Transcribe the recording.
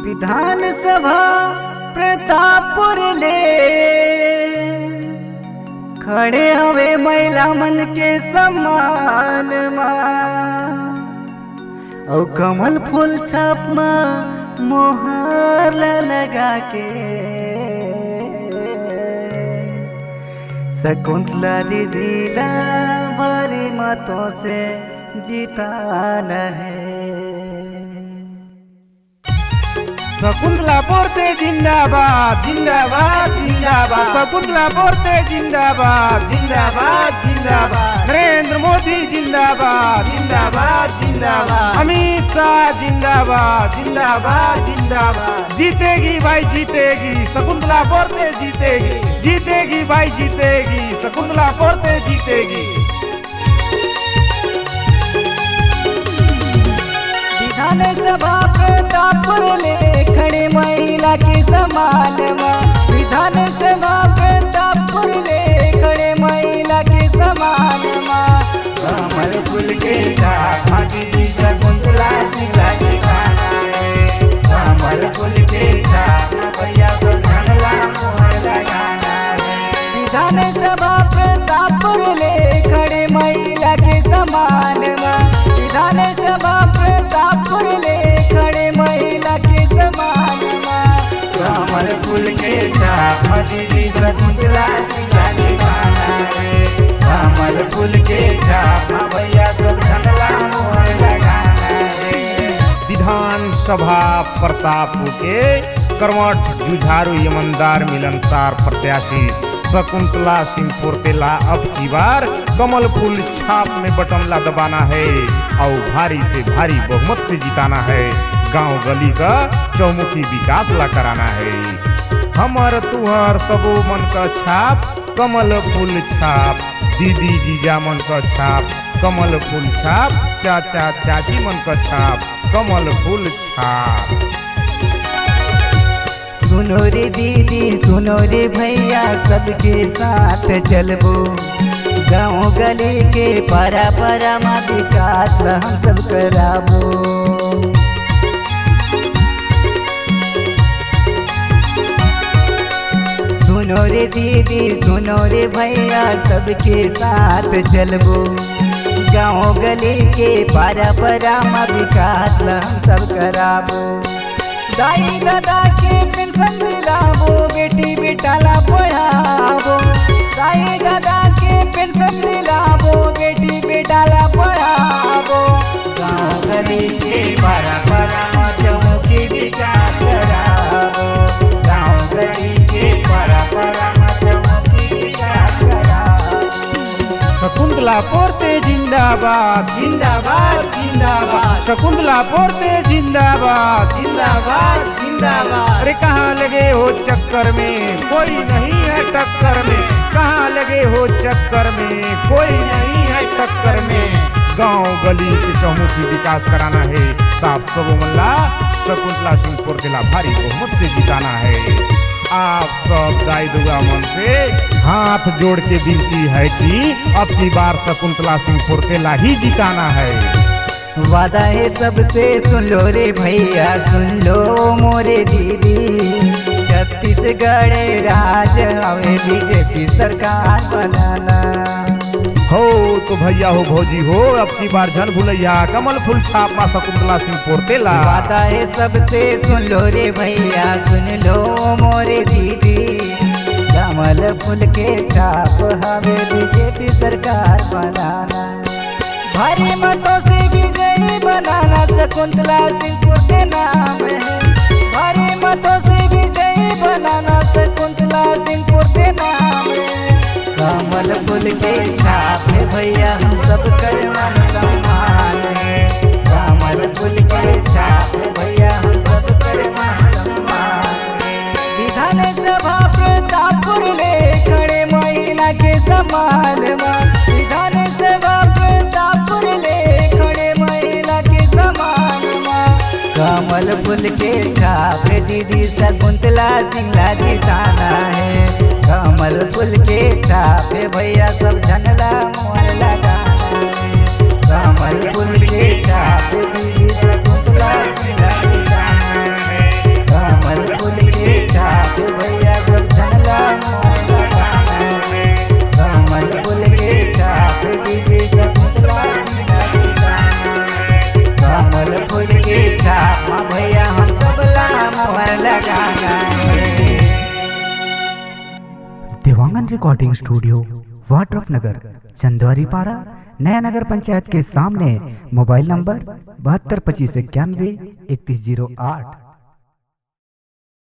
विधानसभा प्रतापपुर ले खड़े हवे महिला मन के सम्मान और कमल फूल छाप मोहर लगा के शकुंतला दीदी भारी मतों से जीताना है। शकुंतला बोलते जिंदाबाद जिंदाबाद जिंदाबाद, शकुंतला बोलते जिंदाबाद जिंदाबाद जिंदाबाद, नरेंद्र मोदी जिंदाबाद जिंदाबाद जिंदाबाद, अमित शाह जिंदाबाद जिंदाबाद जिंदाबाद। जीतेगी भाई जीतेगी, शकुंतला बोलते जीतेगी, जीतेगी भाई जीतेगी, शकुंतला बोलते जीतेगी। विधानसभा प्रतापपुर ले खड़े महिला के समान विधानसभा प्रतापपुर ले खड़े महिला के समान कमल फूल के छाप दीदी शकुंतला सिंगला के गाना है। कमल फूल के छाप भैया शकुंतला मोहर लगाना है। विधानसभा प्रतापपुर ले खड़े महिला के समान विधानसभा प्रतापपुर ले खड़े महिला के समान कमल फूल के छाप दीदी शकुंतला सिंगला के गाना है। कमल फूल के छाप भैया शकुंतला मोहर लगाना है। विधानसभा प्रतापपुर के कर्मठ जुझारू ईमानदार मिलनसार प्रत्याशी शकुंतला सिंह पोर्तेला अब की बार कमल फूल छाप में बटन ला दबाना है और भारी से भारी बहुमत से जिताना है। गांव गली का चौमुखी विकास ला कराना है। हमर तुहर सबो मन का छाप कमल फूल छाप, दीदी जीजा मन का छाप कमल फूल छाप, चाचा चाची मन का छाप कमल फूल छाप। सुनो रे दीदी सुनो रे भैया सबके साथ चलबो, गाँव गली के पारा पारा मा विकास हम सब कराबो। सुनो रे दीदी सुनो रे भैया सबके साथ चलबो, गाँव गली के पारा पारा मा विकास हम सब कराबो। दाई दादा के पेंशन दिलाबो, बेटी बेटाला पढ़ाबो। दाई दादा के पेंशन दिलाबो, बेटी बेटाला पढ़ाबो। गाँव गली के पारा पारा चौमुखी विकास कराबो। गाँव गली के पारा पारा चौमुखी विकास कराबो। शकुंतला पोर्ते जिंदाबाद जिंदाबाद जिंदाबाद, शकुंतला पोर्ते जिंदाबाद जिंदाबाद जिंदाबाद। अरे कहाँ लगे हो चक्कर में कोई नहीं है टक्कर में, कहाँ लगे हो चक्कर में कोई नहीं है टक्कर में। गांव गली के चौमुखी विकास कराना है, साफ सबो मल्ला शकुंतला सिंह पोर्तेला भारी बहुमत से जिताना है। आप सब गाय दुआ मन से हाथ जोड़ के विनती है कि अब की बार शकुंतला सिंह पोर्तेला ही जिताना है। वादा है सबसे सुन लो रे भैया सुन लो मोरे दीदी, छत्तीसगढ़ राज हमें बीजेपी सरकार बनाना हो तो भैया हो भौजी हो अब की बार जन भुलैया कमल फूल छाप मा शकुंतला सिंह पोर्तेला। वादा है सबसे सुन लो रे भैया सुन लो मोरे दीदी, कमल फूल के छाप हमें बीजेपी सरकार बनाना। भारी मतों से विजयी बनाना शकुंतला सिंह पोर्तेला नाम है। भारी मतों से विजयी बनाना शकुंतला सिंह पोर्तेला नाम है। कमल फूल के छाप भैया हम सब कर मान सम्मान है। कमल फूल के छाप भैया हम सब कर मान सम्मान है। विधानसभा प्रतापपुर ले खड़े महिला के समान विधानसभा प्रतापपुर ले खड़े महिला के समान कमल फूल के छाप दीदी शकुंतला सिंगला जिताना है। कमल फूल के छाप भैया सब झंडा मोहर लगाना है। कमल फूल के छाप दीदी शकुंतला सिंगला जिताना है। रिकॉर्डिंग स्टूडियो वाड्रफनगर चंदवारी पारा नया नगर पंचायत के सामने। Mobile number 722591 3108।